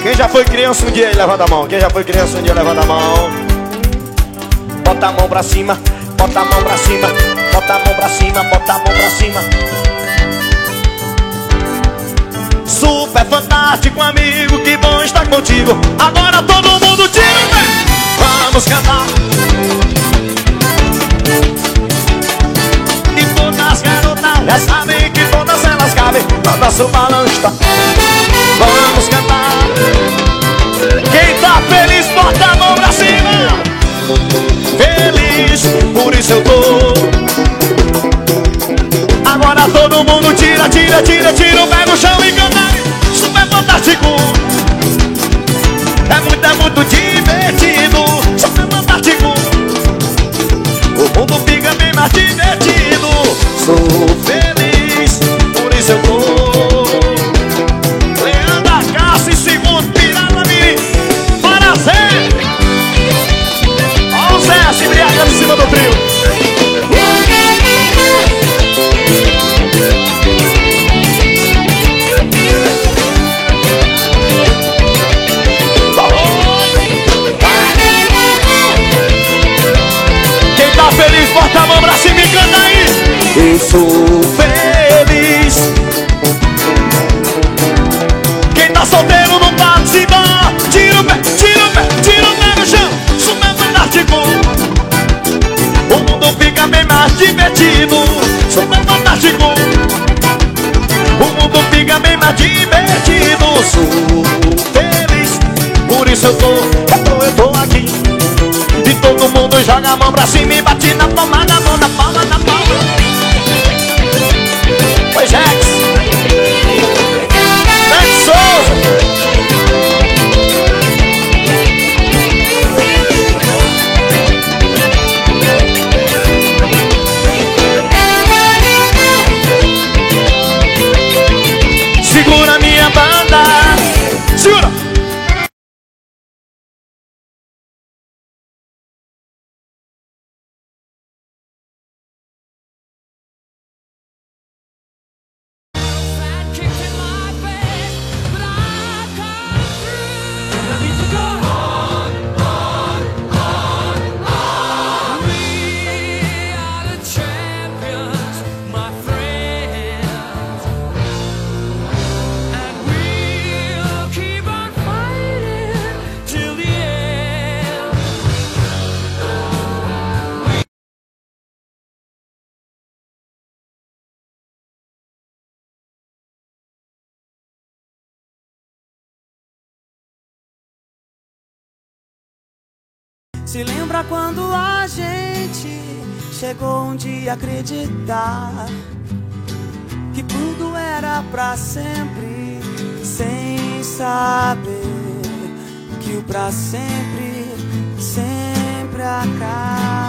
Quem já foi criança um dia aí, levanta a mão. Quem já foi criança um dia, levanta a mão. Bota a mão pra cima, bota a mão pra cima, bota a mão pra cima, bota a mão pra cima. Super fantástico, amigo, que bom estar contigo. Agora todo mundo tira o pé. Vamos cantar. E todas as garotas já sabem que todas elas cabem no nosso balanço. Vamos cantar. Quem tá feliz, bota a mão pra cima. Feliz, por isso eu tô. Agora todo mundo tira, tira, tira, tira, pega o chão e canta. Super fantástico. É muito divertido. Super fantástico. O mundo fica bem mais divertido. Sou feliz, por isso eu tô. Leandra, Cássio e Segundo, Pirata Mirim. Para Zé. Ó o Zé se embriagando em cima do trio. Feliz, bota a mão pra cima e canta aí. Eu sou feliz. Quem tá solteiro não participa. Tira o pé, tira o pé, tira o pé no chão. Super fantástico. O mundo fica bem mais divertido. Super fantástico. O mundo fica bem mais divertido. Sou feliz, por isso eu tô aqui. E todo mundo joga a mão pra cima e bate na palma da mão, na palma, na palma. Oi, Jax. Jax Souza. Segura minha banda. Segura. Se lembra quando a gente chegou um dia a acreditar que tudo era pra sempre, sem saber que o pra sempre sempre acaba.